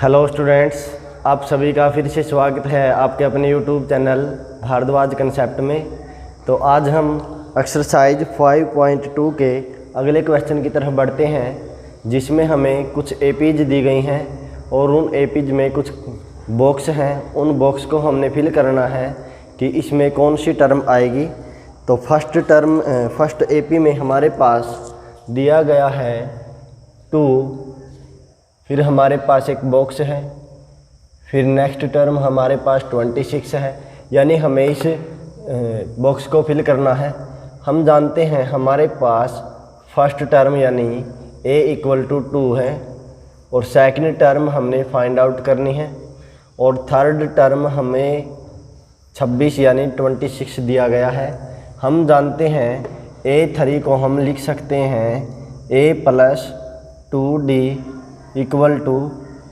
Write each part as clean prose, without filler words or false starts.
Hello students, आप सभी का फिर से स्वागत है आपके अपने यूट्यूब चैनल भारद्वाज कंसेप्ट में। तो आज हम एक्सरसाइज 5.2 के अगले क्वेश्चन की तरफ बढ़ते हैं, जिसमें हमें कुछ एपीज दी गई हैं और उन एपीज में कुछ बॉक्स हैं। उन बॉक्स को हमने फिल करना है कि इसमें कौन सी टर्म आएगी। तो फर्स्ट एपी में हमारे पास दिया गया है 2, फिर हमारे पास एक बॉक्स है, फिर नेक्स्ट टर्म हमारे पास 26 है, यानी हमें इस बॉक्स को फिल करना है। हम जानते हैं हमारे पास फर्स्ट टर्म यानी a = 2 है और सेकंड टर्म हमने फाइंड आउट करनी है और थर्ड टर्म हमें 26 यानी 26 दिया गया है। हम जानते हैं a3 को हम लिख सकते हैं a + 2d =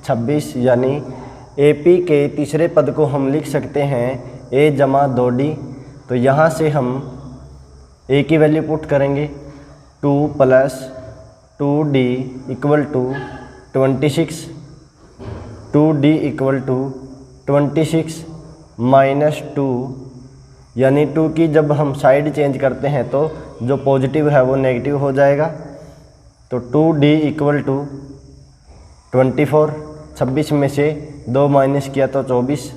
26, यानी AP के तीसरे पद को हम लिख सकते हैं a + 2d। तो यहाँ से हम a की वैल्यू पुट करेंगे 2 + 2d = 26, 2d = 26 - 2, यानी 2 की जब हम साइड चेंज करते हैं तो जो पॉजिटिव है वो नेगेटिव हो जाएगा। तो 2d = 24, 26 में से 2 माइनस किया तो 24।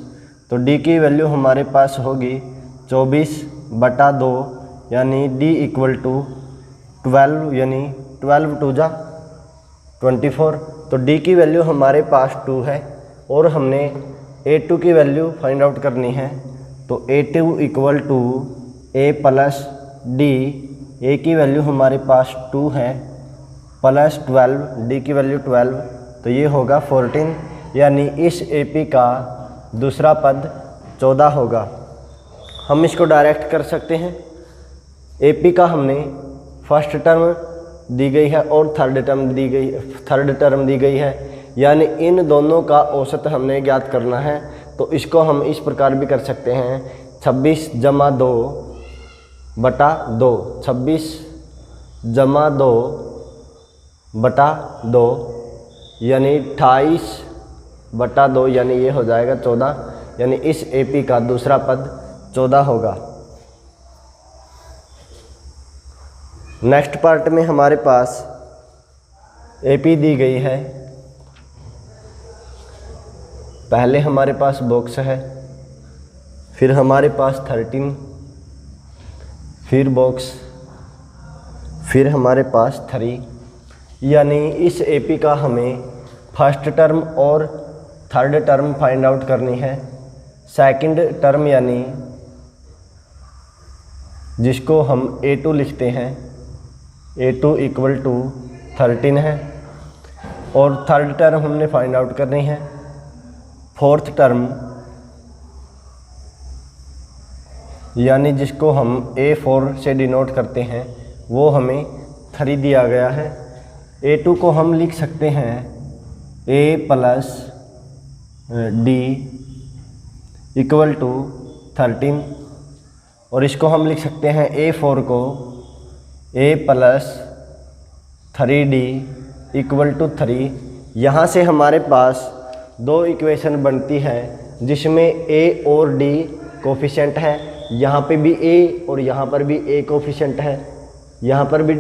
तो d की वैल्यू हमारे पास होगी 24/2, यानी d = 12, यानी 12 × 2 = 24। तो d की वैल्यू हमारे पास 2 है और हमने a2 की वैल्यू फाइंड आउट करनी है। तो a2 = a + d, a की वैल्यू हमारे पास 2 है, प्लस 12, d की वैल्यू 12, तो ये होगा 14, यानी इस AP का दूसरा पद 14 होगा। हम इसको डायरेक्ट कर सकते हैं। AP का हमने फर्स्ट टर्म दी गई है और थर्ड टर्म दी गई है, यानी इन दोनों का औसत हमने ज्ञात करना है। तो इसको हम इस प्रकार भी कर सकते हैं 26 + 2/2, 26 + 2/2, यानी 28/2, यानी ये हो जाएगा 14, यानी इस AP का दूसरा पद 14 होगा। नेक्स्ट पार्ट में हमारे पास AP दी गई है। पहले हमारे पास बॉक्स है, फिर हमारे पास 13, फिर बॉक्स, फिर हमारे पास 3, यानी इस AP का हमें फर्स्ट टर्म और थर्ड टर्म फाइंड आउट करनी है। सेकंड टर्म यानी जिसको हम A2 लिखते हैं, A2 = 13 है और थर्ड टर्म हमने फाइंड आउट करनी है। फोर्थ टर्म यानी जिसको हम A4 से डिनोट करते हैं, वो हमें 3 दिया गया है। A2 को हम लिख सकते हैं a + d = 13 और इसको हम लिख सकते हैं A4 को a + 3d = 3। यहाँ से हमारे पास 2 इक्वेशन बनती है, जिसमें a और d कोफिशिएंट है। यहाँ पे भी a और यहाँ पर भी a कोफिशिएंट है, यहाँ पर भी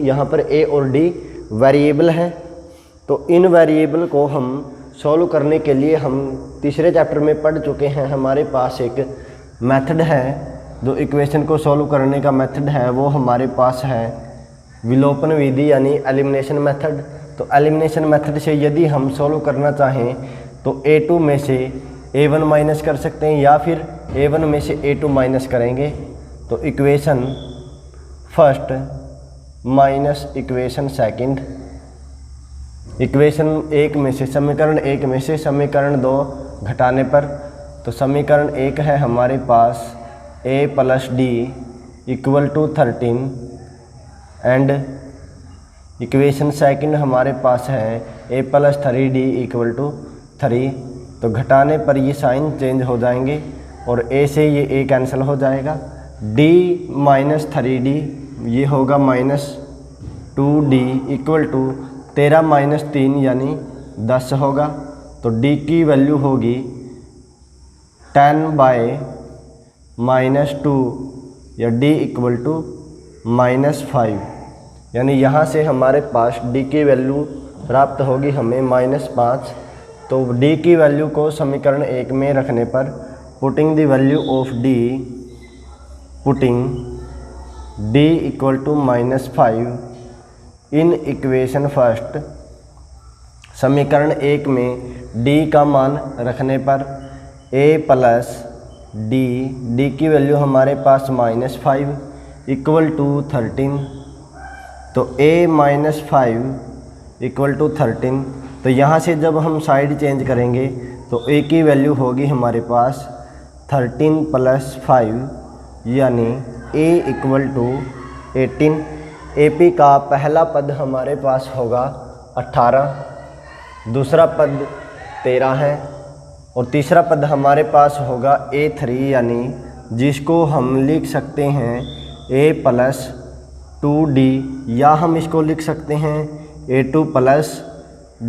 यहाँ पर a और d वेरिएबल है। तो इन वेरिएबल को हम सॉल्व करने के लिए हम तीसरे चैप्टर में पढ़ चुके हैं। हमारे पास एक मेथड है, जो इक्वेशन को सॉल्व करने का मेथड है, वो हमारे पास है विलोपन विधि, यानी एलिमिनेशन मेथड। तो एलिमिनेशन मेथड से यदि हम सॉल्व करना चाहें तो A2 में से A1 माइनस कर सकते हैं, या फिर A1 में से A2 माइनस करेंगे। तो equation first minus equation second, equation 1 में से समीकरण 1 में से समीकरण 2 घटाने पर, तो समीकरण 1 है हमारे पास a + d = 13 and equation second हमारे पास है a + 3d = 3। तो घटाने पर ये साइन चेंज हो जाएंगे और a से ये a कैंसिल हो जाएगा। d - 3d ये होगा -2d = 13 - 3 यानी 10 होगा, तो d की वैल्यू होगी 10/-2 या d इक्वल टू -5। यानी यहाँ से हमारे पास d की वैल्यू प्राप्त होगी हमें -5। तो d की वैल्यू को समीकरण 1 में रखने पर putting the value of d equal to -5 in equation first. समीकरण 1 में d का मान रखने पर a प्लस d की वैल्यू हमारे पास -5 इक्वल टू 13। तो a -5 इक्वल टू 13। तो यहाँ से जब हम साइड चेंज करेंगे तो a की वैल्यू होगी हमारे पास 13 + 5 यानी a इक्वल टू 18। AP का पहला पद हमारे पास होगा 18, दूसरा पद 13 है और तीसरा पद हमारे पास होगा A3 यानी जिसको हम लिख सकते हैं a + 2d या हम इसको लिख सकते हैं a2 +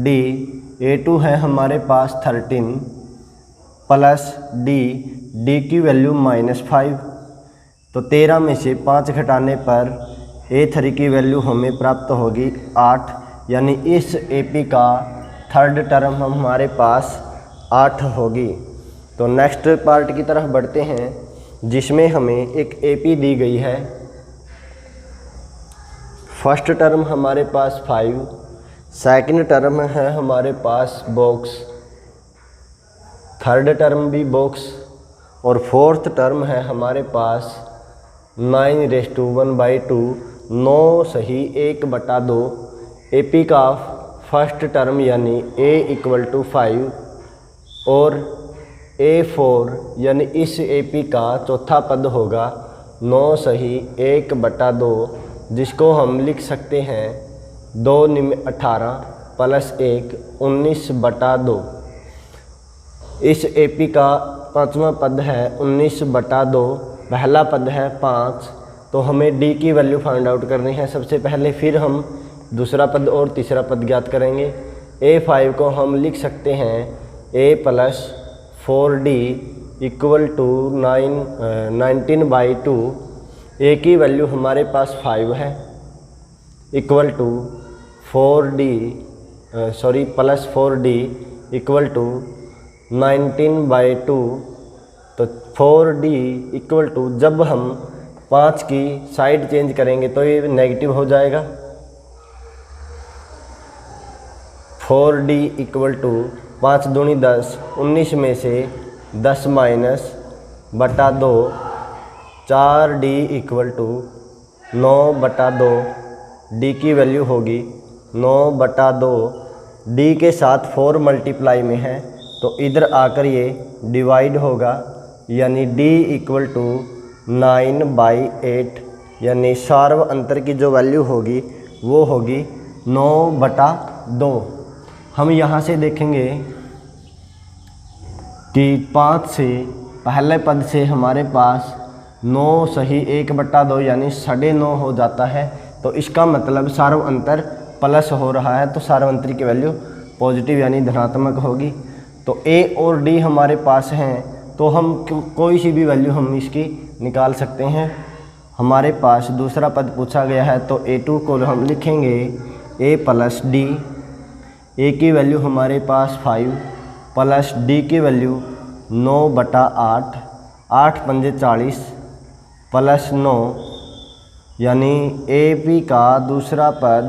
d। a2 है हमारे पास 13 प्लस d की वैल्यू -5। तो 13 में से 5 घटाने पर a3 की वैल्यू हमें प्राप्त होगी 8। यानी इस AP का थर्ड टर्म हमारे पास 8 होगी। तो नेक्स्ट पार्ट की तरफ बढ़ते हैं जिसमें हमें एक AP दी गई है। फर्स्ट टर्म हमारे पास 5, सेकंड टर्म है हमारे पास बॉक्स, थर्ड टर्म भी बॉक्स और फोर्थ टर्म है हमारे पास 9⁻²। 9 सही 1/2। AP का फर्स्ट टर्म यानी a इक्वल टू 5 और a4 यानी इस AP का चौथा पद होगा 9 सही 1/2 जिसको हम लिख सकते हैं 2 × 18 + 1 19/2। इस AP का पाँचवा पद है 19/2, पहला पद है 5। तो हमें d की वैल्यू फाइंड आउट करनी है सबसे पहले, फिर हम दूसरा पद और तीसरा पद ज्ञात करेंगे। a5 को हम लिख सकते हैं a + 4d equal to 19/2। a की वैल्यू हमारे पास 5 है equal to +4d equal to 19/2। तो 4d इक्वल टू जब हम 5 की साइड चेंज करेंगे तो ये नेगेटिव हो जाएगा। 4d इक्वल टू 5 दूनी 10, 19 में से 10 -2। 4d equal to 9/2। d की वैल्यू होगी 9/2। d के साथ 4 मल्टीप्लाई में है तो इधर आकर ये डिवाइड होगा यानी d इक्वल टू 9/8। यानी सार्व अंतर की जो वैल्यू होगी वो होगी 9/2। हम यहाँ से देखेंगे कि 5 से पहले पद से हमारे पास 9 सही 1/2 यानी 9.5 हो जाता है। तो इसका मतलब सार्व अंतर प्लस हो रहा है, तो सार्व अंतर की वैल्यू पॉजिटिव यानी धनात्मक होगी। तो a और d हमारे पास हैं तो हम कोई सी भी वैल्यू हम इसकी निकाल सकते हैं। हमारे पास दूसरा पद पूछा गया है तो a2 को हम लिखेंगे a + d। a की वैल्यू हमारे पास 5 प्लस d की वैल्यू 9/8। 8 × 5 = 40 प्लस 9 यानी AP का दूसरा पद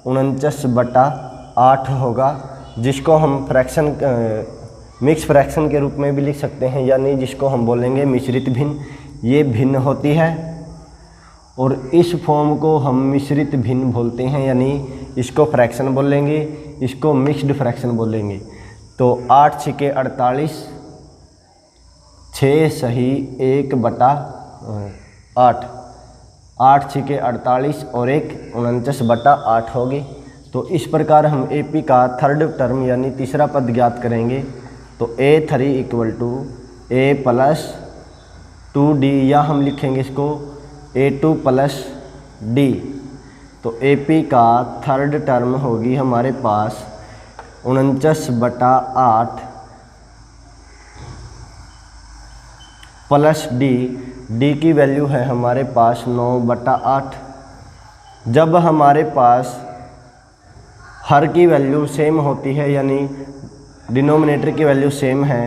49/8 होगा जिसको हम फ्रैक्शन मिक्स फ्रैक्शन के रूप में भी लिख सकते हैं यानी जिसको हम बोलेंगे मिश्रित भिन्न। ये भिन्न होती है और इस फॉर्म को हम मिश्रित भिन्न बोलते हैं यानी इसको फ्रैक्शन बोलेंगे, इसको मिक्स्ड फ्रैक्शन बोलेंगे। तो 8 × 6 = 48, 6 सही 1/8। 8 × 6 = 48 और 1 49/8 होगी। तो इस प्रकार हम AP का थर्ड टर्म यानी तीसरा पद ज्ञात करेंगे। तो a3 equal to a + 2d या हम लिखेंगे इसको a2 + d। तो AP का थर्ड टर्म होगी हमारे पास 49/8 प्लस डी की वैल्यू है हमारे पास 9/8। जब हमारे पास हर की वैल्यू सेम होती है यानी डिनोमिनेटर की वैल्यू सेम है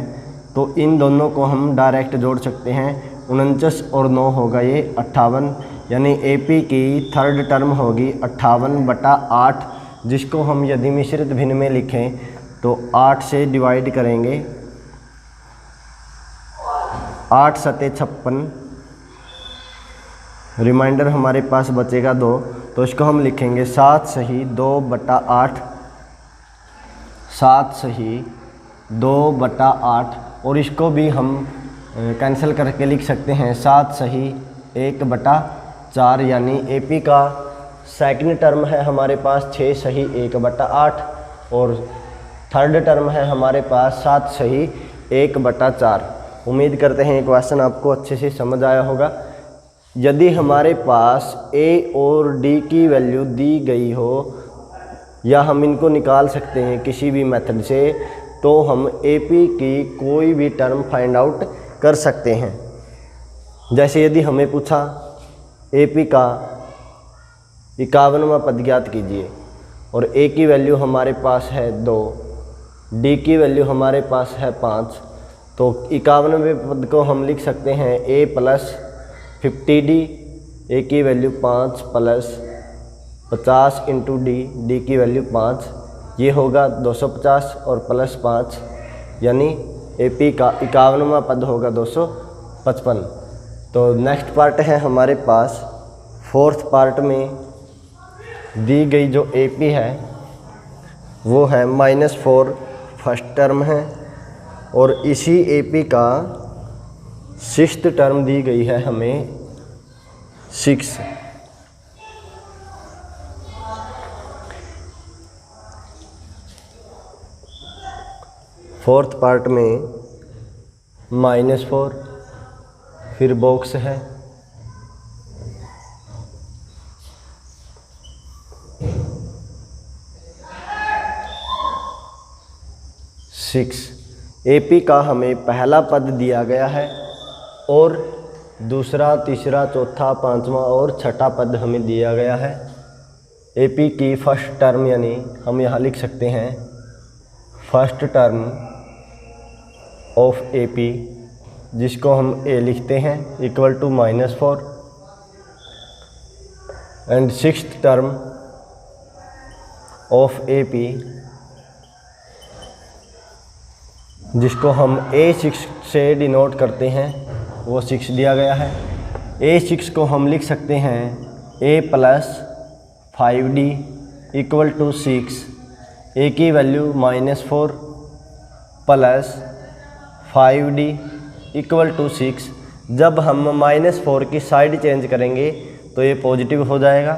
तो इन दोनों को हम डायरेक्ट जोड़ सकते हैं। 49 और 9 होगा ये 58, यानी AP की थर्ड टर्म होगी 58/8, जिसको हम यदि मिश्रित भिन्न में लिखें तो 8 से डिवाइड करेंगे, 8 सते 56, रिमाइंडर हमारे पास बचेगा 2, तो इसको हम लिखेंगे 7 सही 2/8, 7 सही 2/8, और इसको भी हम कैंसिल करके लिख सकते हैं 7 सही 1/4, यानी AP का सेकंड टर्म है हमारे पास 6 सही 1/8 और थर्ड टर्म है हमारे पास 7 सही 1/4। उम्मीद करते हैं ये क्वेश्चन आपको अच्छे से समझ आया होगा। यदि हमारे पास A और D की वैल्यू दी गई हो या हम इनको निकाल सकते हैं किसी भी मेथड से, तो हम AP की कोई भी टर्म फाइंड आउट कर सकते हैं। जैसे यदि हमें पूछा AP का 51वां पद ज्ञात कीजिए और A की वैल्यू हमारे पास है 2, D की वैल्यू हमारे पास है 5, तो 51वें पद को हम लिख सकते हैं A प्लस 50D, A की वैल्यू 5 प्लस 50 इंटू D की वैल्यू 5, ये होगा 250 और प्लस 5, यानी AP का 51वां पद होगा 255। तो नेक्स्ट पार्ट है हमारे पास, फोर्थ पार्ट में दी गई जो AP है वो है -4 फर्स्ट टर्म है, और इसी AP का सिक्स्थ टर्म दी गई है हमें 6। फोर्थ पार्ट में -4, फिर बॉक्स है 6। AP का हमें पहला पद दिया गया है और दूसरा, तीसरा, चौथा, पांचवा और छठा पद हमें दिया गया है। AP की फर्स्ट टर्म यानी हम यहाँ लिख सकते हैं फर्स्ट टर्म ऑफ AP, जिसको हम A लिखते हैं equal to -4, and sixth term of AP जिसको हम A6 से डिनोट करते हैं, वो 6 दिया गया है। A6 को हम लिख सकते हैं A plus 5D equal to 6, A की value -4 plus 5D equal to 6। जब हम -4 की साइड चेंज करेंगे तो ये पॉजिटिव हो जाएगा।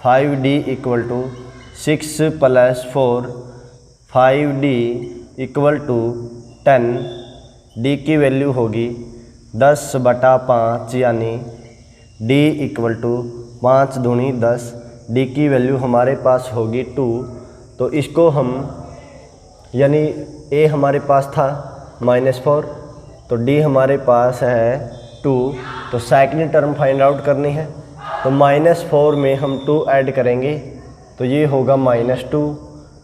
5D इक्वल टू 6 प्लस 4, 5D इक्वल टू 10, D की वैल्यू होगी 10/5, यानी D इक्वल टू 5 दूनी 10, D की वैल्यू हमारे पास होगी 2। तो इसको हम, यानी A हमारे पास था -4, तो D हमारे पास है 2, तो सेकंड टर्म फाइंड आउट करनी है। तो -4 में हम 2 ऐड करेंगे तो ये होगा -2,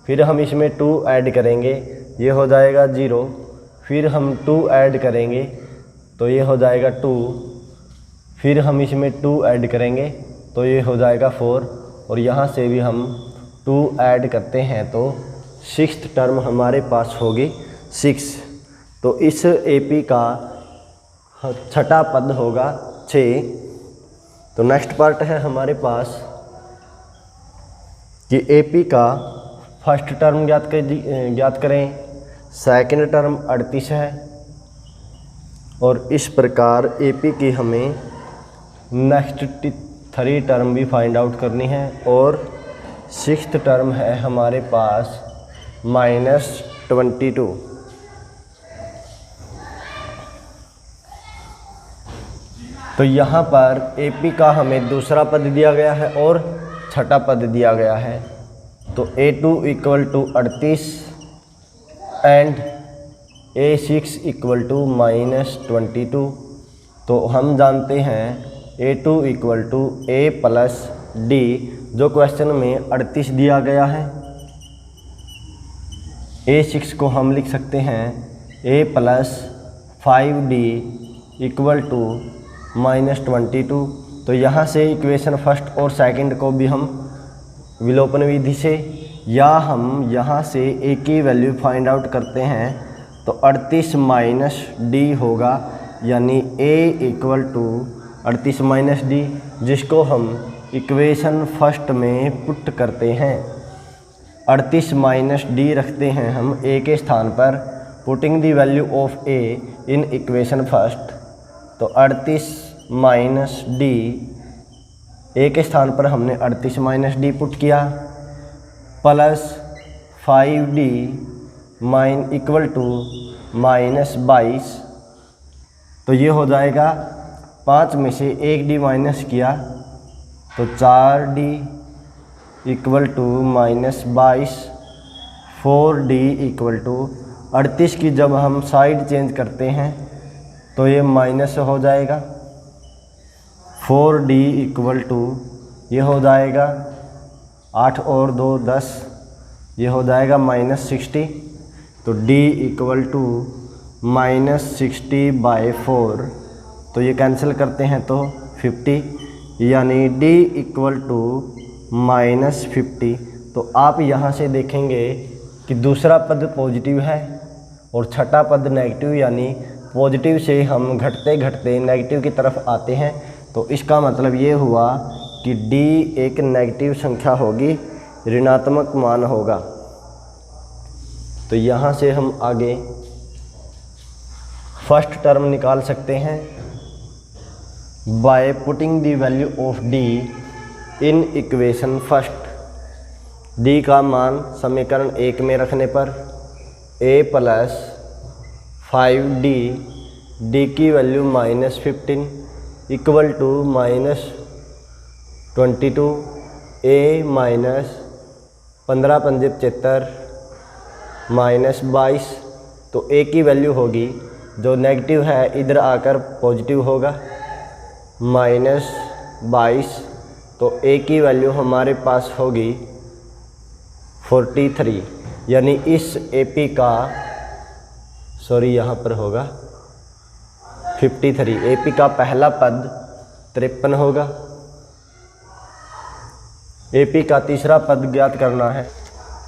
फिर हम इसमें 2 ऐड करेंगे, ये हो जाएगा 0, फिर हम 2 ऐड करेंगे तो ये हो जाएगा 2, फिर हम इसमें 2 ऐड करेंगे तो ये हो जाएगा 4, और यहाँ से भी हम 2 ऐड करते हैं तो सिक्स्थ टर्म हमारे पास होगी 6। तो इस AP का छठा पद होगा 6। तो नेक्स्ट पार्ट है हमारे पास कि AP का फर्स्ट टर्म ज्ञात करें, सेकंड टर्म 38 है, और इस प्रकार AP की हमें नेक्स्ट 3 टर्म भी फाइंड आउट करनी है, और सिक्स्थ टर्म है हमारे पास -22। तो यहाँ पर AP का हमें दूसरा पद दिया गया है और छठा पद दिया गया है। तो A2 equal to 38 and A6 equal to -22। तो हम जानते हैं A2 equal to A plus D, जो क्वेश्चन में 38 दिया गया है। A6 को हम लिख सकते हैं A plus 5D equal to -22। तो यहाँ से इक्वेशन फर्स्ट और सेकंड को भी हम विलोपन विधि से या हम यहाँ से A की वैल्यू फाइंड आउट करते हैं तो 38 माइनस D होगा, यानी A equal to 38 minus D, जिसको हम इक्वेशन फर्स्ट में पुट करते हैं। 38 माइनस D रखते हैं हम A के स्थान पर, putting the value of A in equation first. तो 38 माइनस D, A के स्थान पर हमने 38 माइनस D पुट किया, प्लस 5D इक्वल टू -22। तो ये हो जाएगा 5 में से 1D माइनस किया तो 4D equal to -22। 4D equal to 38 की जब हम साइड चेंज करते हैं तो ये माइनस हो जाएगा। 4D इक्वल टू ये हो जाएगा 8 और 2 10, ये हो जाएगा -60। तो D इक्वल टू -60/4, तो ये कैंसिल करते हैं तो 50, यानी D इक्वल टू -50। तो आप यहाँ से देखेंगे कि दूसरा पद पॉजिटिव है और छठा पद नेगेटिव, यानी पॉजिटिव से हम घटते घटते नेगेटिव की तरफ आते हैं। तो इसका मतलब ये हुआ कि D एक नेगेटिव संख्या होगी, ऋणात्मक मान होगा। तो यहाँ से हम आगे फर्स्ट टर्म निकाल सकते हैं by putting the value of D in equation first. D का मान समीकरण 1 में रखने पर A प्लस 5D, D की value -15 equal to -22, A minus 15 पंजे 75 -22। तो A की वैल्यू होगी, जो नेगेटिव है इधर आकर पॉजिटिव होगा, -22। तो A की वैल्यू हमारे पास होगी 43, यानी इस AP का यहाँ पर होगा 53। AP का पहला पद 53 होगा। AP का तीसरा पद ज्ञात करना है,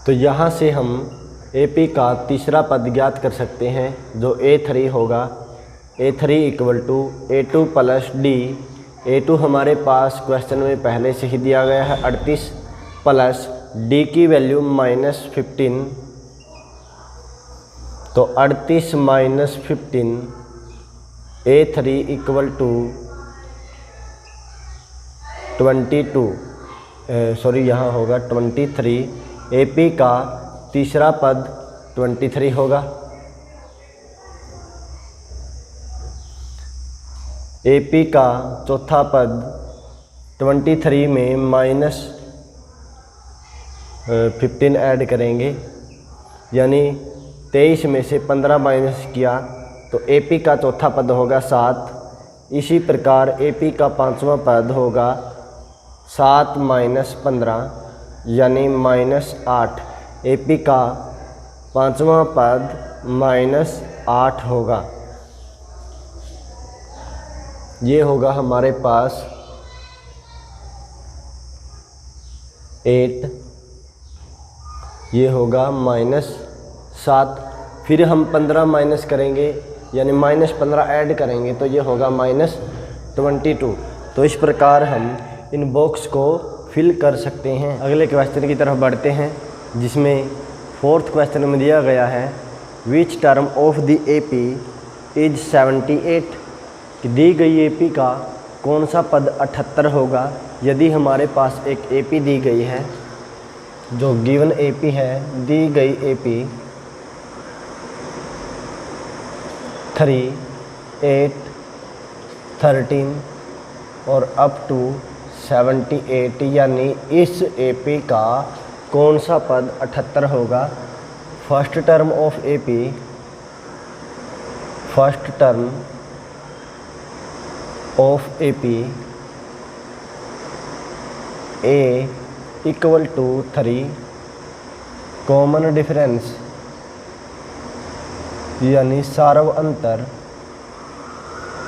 तो यहाँ से हम AP का तीसरा पद ज्ञात कर सकते हैं, जो A3 होगा। A3 equal to A2 plus D। A2 हमारे पास क्वेश्चन में पहले से ही दिया गया है 38, प्लस D की वैल्यू -15। तो 38 माइनस 15, A3 इक्वल टू 22, यहाँ होगा 23। AP का तीसरा पद 23 होगा। AP का चौथा पद 23 में -15 ऐड करेंगे, यानी 23 में से 15 माइनस किया तो AP का चौथा पद होगा 7। इसी प्रकार AP का पांचवा पद होगा 7 माइनस 15, यानी -8। AP का पांचवा पद -8 होगा। ये होगा हमारे पास 8, ये होगा -7। फिर हम 15 माइनस करेंगे, यानी -15 ऐड करेंगे, तो ये होगा -22। तो इस प्रकार हम इन बॉक्स को फिल कर सकते हैं। अगले क्वेश्चन की तरफ बढ़ते हैं, जिसमें 4th क्वेश्चन में दिया गया है which term of the AP is 78, कि दी गई AP का कौन सा पद 78 होगा। यदि हमारे पास एक AP दी गई है, जो गिवन AP है, दी गई AP 3, 8, 13 और अप टू 78, यानी इस AP का कौन सा पद 78 होगा। First term of AP, first term of AP A equal to 3, common difference यानी सार्व अंतर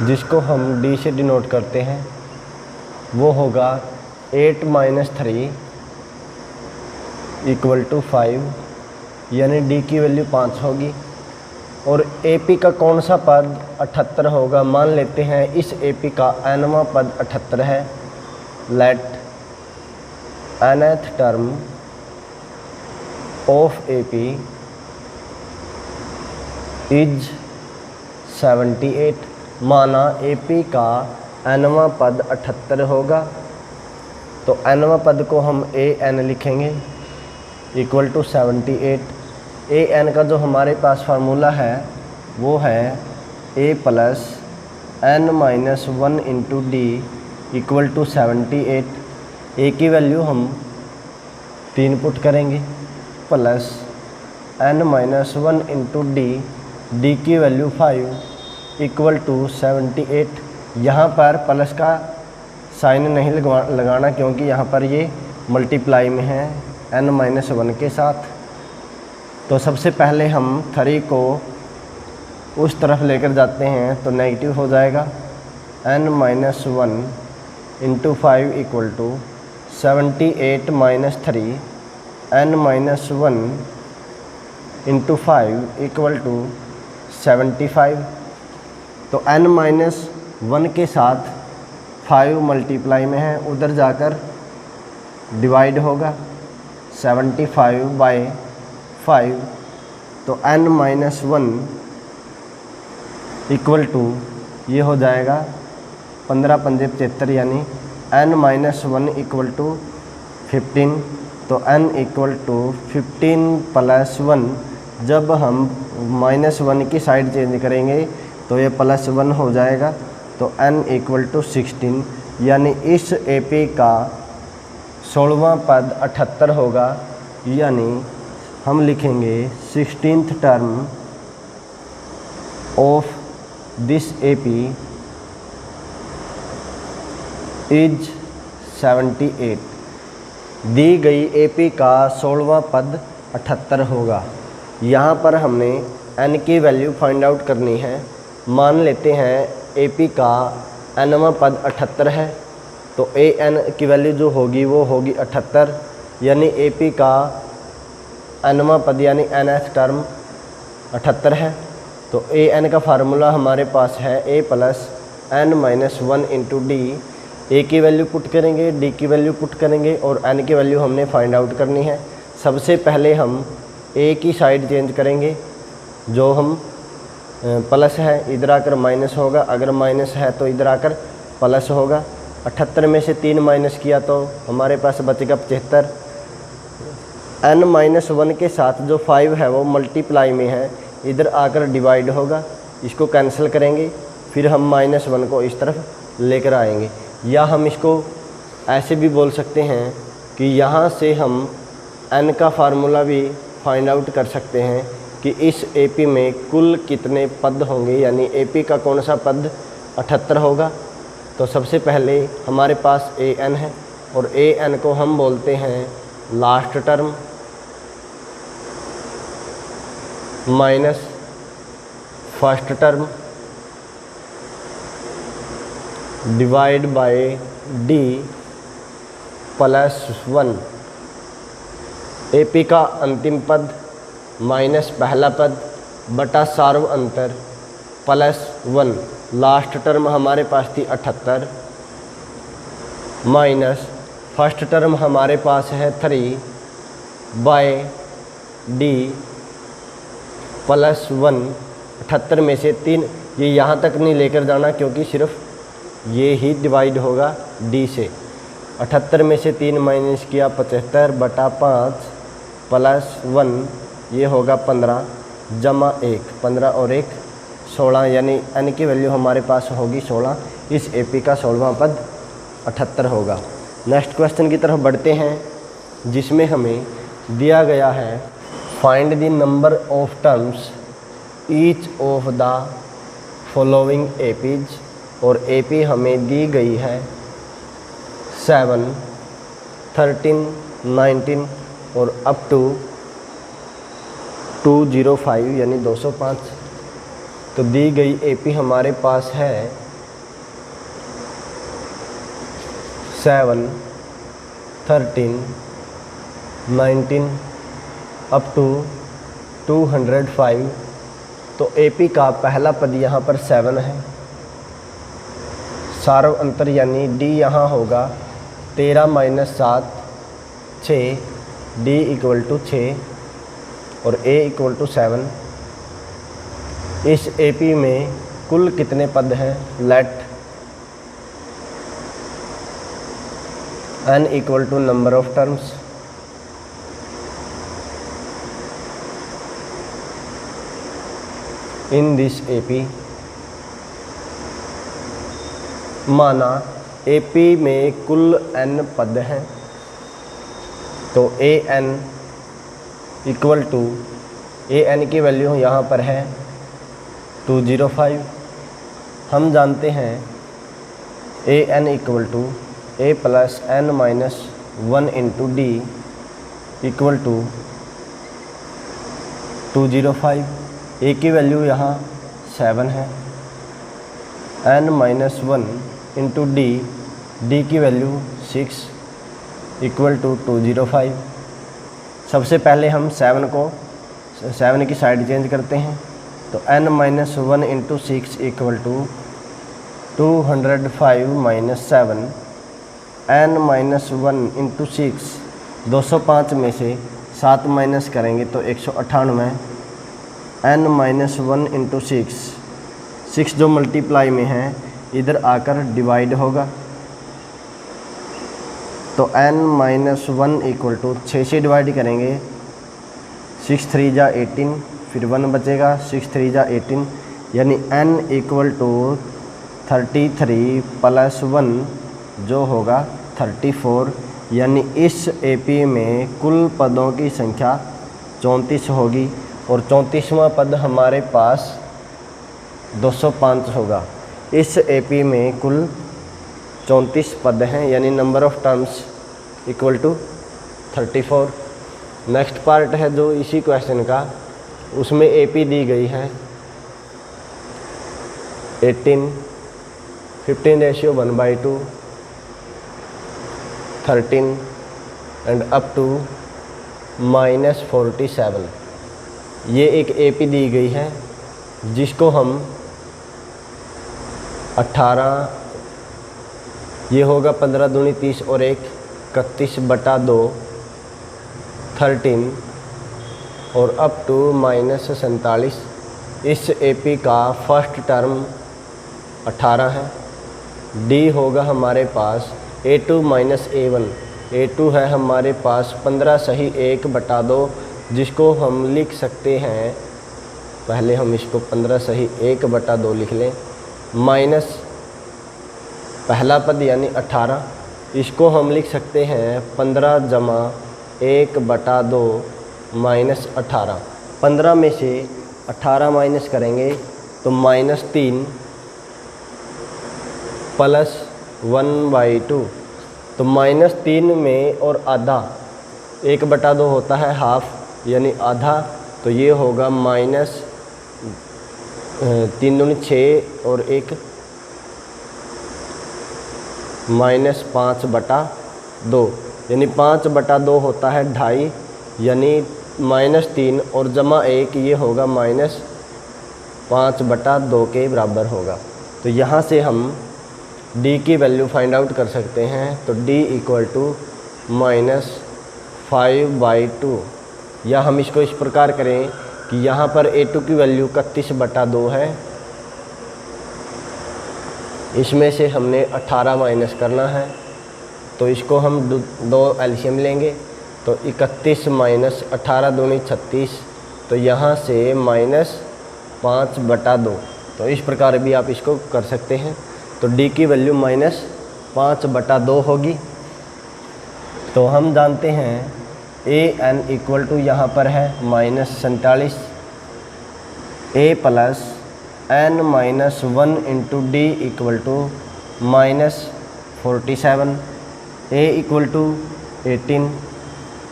जिसको हम D से डिनोट करते हैं वो होगा 8 - 3 इक्वल टू 5, यानी D की वैल्यू 5 होगी। और AP का कौन सा पद 78 होगा, मान लेते हैं इस AP का nवां पद 78 है। Let nth term of AP is 78, माना AP का nवां पद 78 होगा, तो nवां पद को हम AN लिखेंगे इक्वल टू 78। AN का जो हमारे पास फार्मूला है वो है A plus n minus 1 into D equal to 78। A की वैल्यू हम 3 पुट करेंगे plus n minus 1 into D की वैल्यू 5 इक्वल टू 78। यहाँ पर प्लस का साइन नहीं लगाना क्योंकि यहाँ पर ये मल्टीप्लाई में है n माइनस 1 के साथ। तो सबसे पहले हम 3 को उस तरफ लेकर जाते हैं तो नेगेटिव हो जाएगा। n minus 1 into 5 equal to 78 minus 3, n minus 1 into 5 equal to 75। तो n माइनस 1 के साथ 5 मल्टीप्लाई में है, उधर जाकर डिवाइड होगा 75 बाय 5। तो n माइनस 1 इक्वल टू ये हो जाएगा 15 × 5 = 75, यानी n माइनस 1 इक्वल टू 15। तो n इक्वल टू 15 प्लस 1, जब हम माइनस 1 की साइड चेंज करेंगे तो ये प्लस 1 हो जाएगा। तो n इक्वल टू 16, यानी इस AP का 16वां पद 78 होगा, यानी हम लिखेंगे 16th term of this AP is 78। दी गई AP का 16वां पद 78 होगा। यहाँ पर हमने n की वैल्यू फाइंड आउट करनी है। मान लेते हैं AP का nवां पद 78 है, तो AN की वैल्यू जो होगी वो होगी 78, यानी AP का nवां पद यानी nth टर्म 78 है। तो AN का फार्मूला हमारे पास है A plus n minus 1 into D। A की वैल्यू पुट करेंगे, D की वैल्यू पुट करेंगे और n की वैल्यू हमने फाइंड आउट करनी है। सबसे पहले हम A की साइड चेंज करेंगे, जो हम प्लस है इधर आकर माइनस होगा, अगर माइनस है तो इधर आकर प्लस होगा। 78 में से 3 माइनस किया तो हमारे पास बचेगा 75। n माइनस 1 के साथ जो 5 है वो मल्टीप्लाई में है, इधर आकर डिवाइड होगा, इसको कैंसिल करेंगे, फिर हम -1 को इस तरफ लेकर आएंगे। या हम इसको ऐसे भी बोल सकते हैं कि यहाँ से हम n का फार्मूला भी फाइंड आउट कर सकते हैं कि इस AP में कुल कितने पद होंगे, यानी AP का कौन सा पद 78 होगा। तो सबसे पहले हमारे पास AN है और AN को हम बोलते हैं last term minus first term divide by D plus 1। AP का अंतिम पद माइनस पहला पद बटा सार्व अंतर प्लस 1। लास्ट टर्म हमारे पास थी 78 माइनस फर्स्ट टर्म हमारे पास है 3 बाय D प्लस 1। 78 में से 3 ये यहाँ तक नहीं लेकर जाना क्योंकि सिर्फ ये ही डिवाइड होगा D से। 78 में से 3 माइनस किया 75 बटा 5 प्लस 1, ये होगा 15 जमा 1, 15 और 1 16, यानी n की वैल्यू हमारे पास होगी 16। इस AP का 16वां पद 78 होगा। नेक्स्ट क्वेश्चन की तरफ बढ़ते हैं, जिसमें हमें दिया गया है find the number of terms each of the following APs, और एपी हमें दी गई है 7, 13, 19 और अप टू 205 यानी 205। तो दी गई एपी हमारे पास है 7, 13, 19 अप टू 205। तो एपी का पहला पद यहाँ पर 7 है। सार्व अंतर यानी डी यहाँ होगा 13 - 7 6, डी = 6 और ए = 7। इस एपी में कुल कितने पद हैं? Let n = number of terms in this AP. माना एपी में कुल n पद हैं, तो an की वैल्यू यहाँ पर है 205। हम जानते हैं an = a + n - 1 × d = 205। a की वैल्यू यहाँ 7 है, n - 1 × d की वैल्यू 6 = 205। सबसे पहले हम 7 की साइड चेंज करते हैं, तो n - 1 × 6 = 205 - 7। n - 1 × 6 205 में से 7 माइनस करेंगे तो 198। n - 1 × 6 जो मल्टीप्लाई में है इधर आकर डिवाइड होगा, तो n - 1 = 6 से डिवाइड करेंगे, 6 × 3 = 18, फिर 1 बचेगा, 6 × 3 = 18 यानी n = 33 + 1 जो होगा 34। यानी इस एपी में कुल पदों की संख्या 34 होगी और 34वां पद हमारे पास 205 होगा। इस एपी में कुल 34 पद हैं यानी number of terms = 34। Next part है जो इसी क्वेश्चन का, उसमें एपी दी गई है 18, 15:1/2, 13 एंड अप टू -47। ये एक एपी दी गई है जिसको हम 18, ये होगा 15 दूनी 30 और 1 31/2, 13 और अप टू -47। इस एपी का फर्स्ट टर्म 18 है। डी होगा हमारे पास A2 - A1। A2 है हमारे पास 15 सही 1/2, जिसको हम लिख सकते हैं, पहले हम इसको 15 सही 1/2 लिख लें, माइनस पहला पद यानी 18, इसको हम लिख सकते हैं 15 + 1/2 - 18। 15 में से 18 माइनस करेंगे तो -3 + 1/2, तो -3 में और आधा 1/2 होता है हाफ यानी आधा, तो ये होगा -3 दूनी 6 और 1 -5/2 यानी 5/2 होता है 2.5 यानी -3 और जमा 1 ये होगा -5/2 के बराबर होगा। तो यहाँ से हम d की वैल्यू फाइंड आउट कर सकते हैं, तो d = -5/2, या हम इसको इस प्रकार करें कि यहाँ पर A2 की वैल्यू 31/2 है, इसमें से हमने 18 माइनस करना है, तो इसको हम दो एलसीएम लेंगे, तो 31 - 18 दूनी 36, तो यहाँ से -5/2। तो इस प्रकार भी आप इसको कर सकते हैं। तो d की वैल्यू -5/2 होगी। तो हम जानते हैं ए एन इक्वल टू यहाँ पर है -47 A plus N minus 1 into D equal to -47 A equal to 18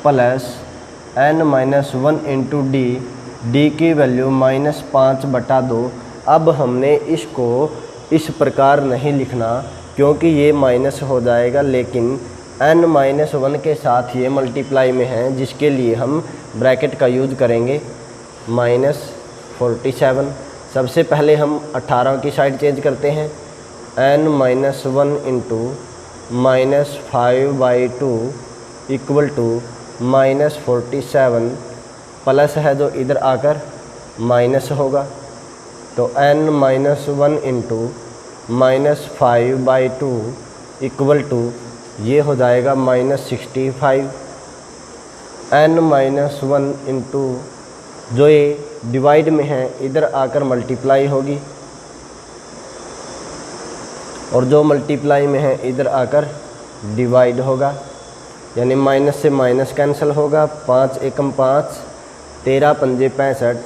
plus N minus 1 into D की वैल्यू -5/2। अब हमने इसको इस प्रकार नहीं लिखना क्योंकि ये माइनस हो जाएगा, लेकिन n-1 के साथ ये मल्टीप्लाई में है, जिसके लिए हम ब्रैकेट का यूज करेंगे -47। सबसे पहले हम 18 की साइड चेंज करते हैं, n-1 into -5/2 equal to -47 plus है जो इधर आकर माइनस होगा, तो n-1 इंटू -5/2 इक्वल टू ये हो जाएगा -65। n-1 इंटू जो ये डिवाइड में है इधर आकर मल्टीप्लाई होगी, और जो मल्टीप्लाई में है इधर आकर डिवाइड होगा, यानी माइनस से माइनस कैंसिल होगा। 5 एकम 5, 13 पंजे 65।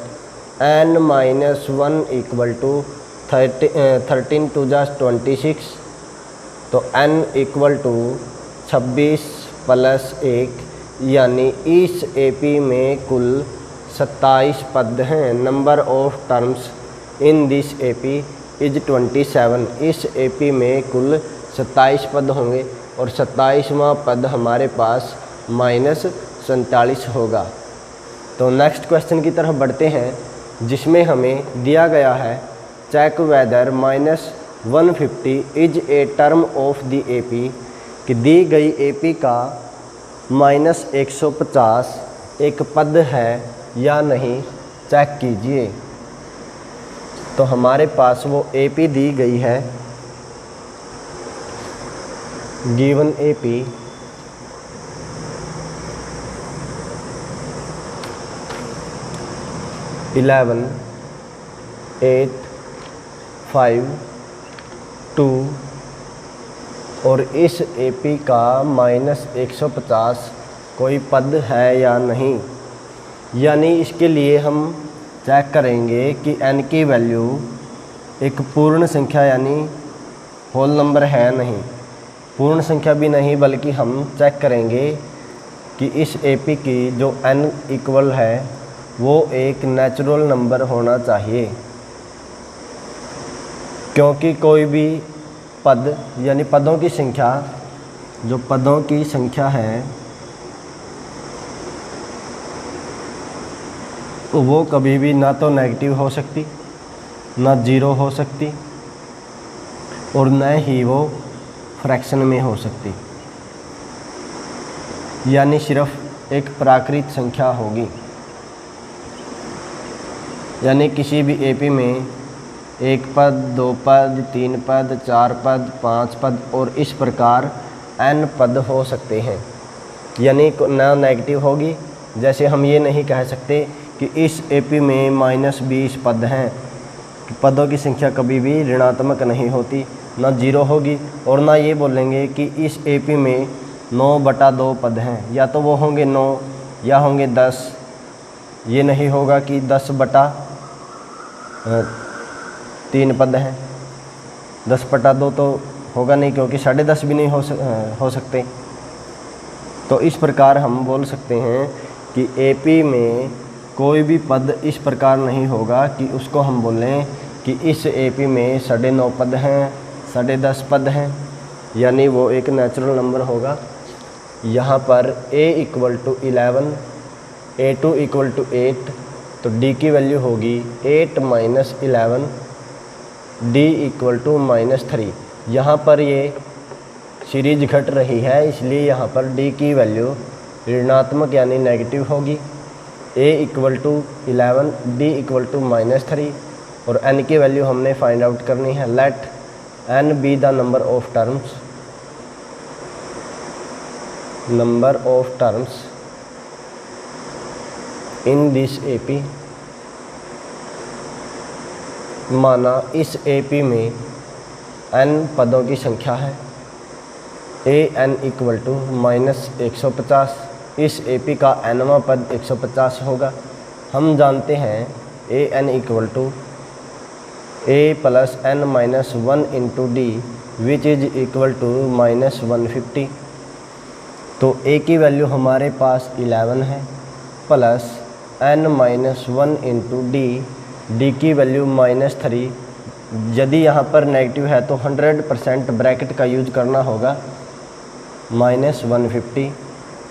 n-1 इक्वल टू 13 टू जा 26, तो n इक्वल टू 26 प्लस 1, यानी इस एपी में कुल 27 पद हैं। Number of terms in this AP is 27। इस एपी में कुल 27 पद होंगे और 27वां पद हमारे पास -47 होगा। तो नेक्स्ट क्वेश्चन की तरफ बढ़ते हैं, जिसमें हमें दिया गया है check whether -150 is a term of the AP, कि दी गई एपी का -150 एक पद है या नहीं, चेक कीजिए। तो हमारे पास वो एपी दी गई है, गिवन एपी (11, 8, 5, 2) और इस एपी का -150 कोई पद है या नहीं। यानी इसके लिए हम चेक करेंगे कि n की वैल्यू एक पूर्ण संख्या यानी होल नंबर है नहीं, पूर्ण संख्या भी नहीं, बल्कि हम चेक करेंगे कि इस एपी की जो n इक्वल है वो एक नेचुरल नंबर होना चाहिए, क्योंकि कोई भी पद यानी पदों की संख्या, जो पदों की संख्या है तो वो कभी भी ना तो नेगेटिव हो सकती, ना जीरो हो सकती, और न ही वो फ्रैक्शन में हो सकती, यानी सिर्फ एक प्राकृत संख्या होगी। यानी किसी भी एपी में 1 पद, 2 पद, 3 पद, 4 पद, 5 पद और इस प्रकार n पद हो सकते हैं, यानी ना नेगेटिव होगी। जैसे हम ये नहीं कह सकते कि इस एपी में -20 पद हैं, पदों की संख्या कभी भी ऋणात्मक नहीं होती, ना जीरो होगी, और ना ये बोलेंगे कि इस एपी में 9/2 पद हैं, या तो वो होंगे 9 या होंगे 10। ये नहीं होगा कि 10/3 पद हैं, 10/2 तो होगा नहीं, क्योंकि 10.5 भी नहीं हो सकते। तो इस प्रकार हम बोल सकते हैं कि एपी में कोई भी पद इस प्रकार नहीं होगा कि उसको हम बोलें कि इस एपी में 9.5 पद हैं, 10.5 पद हैं, यानी वो एक नेचुरल नंबर होगा। यहाँ पर a equal to 11, a2 equal to 8, तो d की वैल्यू होगी 8 - 11, d इक्वल टू -3। यहाँ पर ये सीरीज घट रही है, इसलिए यहाँ पर d की वैल्यू ऋणात्मक यानी नेगेटिव होगी। a equal to 11, d equal to -3, और n की वैल्यू हमने फाइंड आउट करनी है। Let n be the number of terms in this AP. माना इस एपी में n पदों की संख्या है, a n इक्वल टू -150, इस AP का nवां पद 150 होगा। हम जानते हैं an equal to a plus n minus 1 into d which is equal to minus 150। तो a की वैल्यू हमारे पास 11 है plus n minus 1 into D की वैल्यू -3। यदि यहाँ पर नेगेटिव है तो 100% ब्रैकेट का यूज करना होगा। -150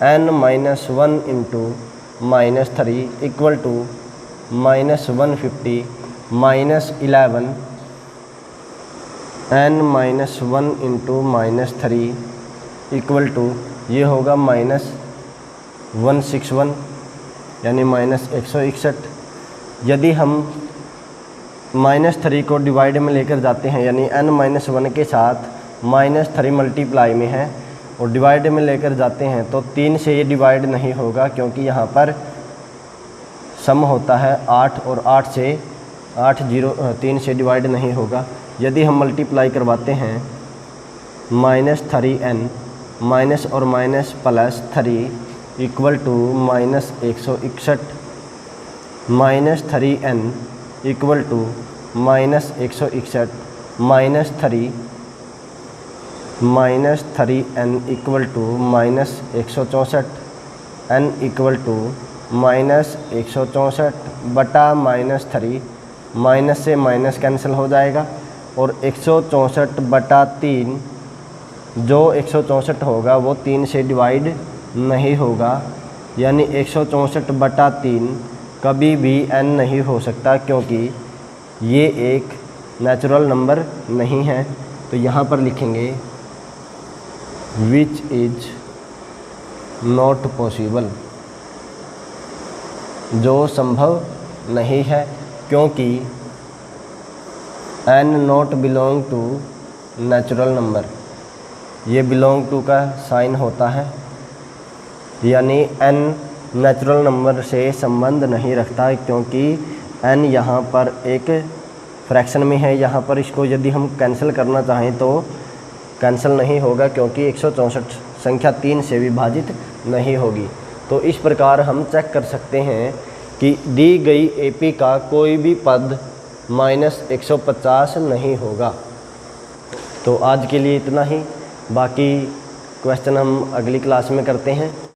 n minus 1 into -3 equal to -150 minus 11 n minus 1 into -3 equal to ये होगा -161 यानी -161। यदि हम -3 को डिवाइड में लेकर जाते हैं यानी n-1 के साथ -3 मल्टीप्लाई में है और डिवाइड में लेकर जाते हैं तो 3 से ये डिवाइड नहीं होगा क्योंकि यहाँ पर सम होता है 8 और 3 से डिवाइड नहीं होगा। यदि हम मल्टीप्लाई करवाते हैं -3n माइनस और minus plus 3 equal to -161 -3n equal to -161 -3n equal to -164 n equal to -164 बटा -3 माइनस से माइनस कैंसिल हो जाएगा और 164 बटा 3 जो 164 होगा वो 3 से डिवाइड नहीं होगा यानी 164 बटा 3 कभी भी n नहीं हो सकता क्योंकि ये एक नेचुरल नंबर नहीं है। तो यहाँ पर लिखेंगे विच इज नॉट पॉसिबल, जो संभव नहीं है क्योंकि n not belong to natural number. ये बिलोंग टू का साइन होता है यानी n नेचुरल नंबर से संबंध नहीं रखता क्योंकि n यहाँ पर एक फ्रैक्शन में है। यहाँ पर इसको यदि हम कैंसिल करना चाहें तो कैंसिल नहीं होगा क्योंकि 164 संख्या 3 से विभाजित नहीं होगी। तो इस प्रकार हम चेक कर सकते हैं कि दी गई AP का कोई भी पद -150 नहीं होगा। तो आज के लिए इतना ही, बाकी क्वेश्चन हम अगली क्लास में करते हैं।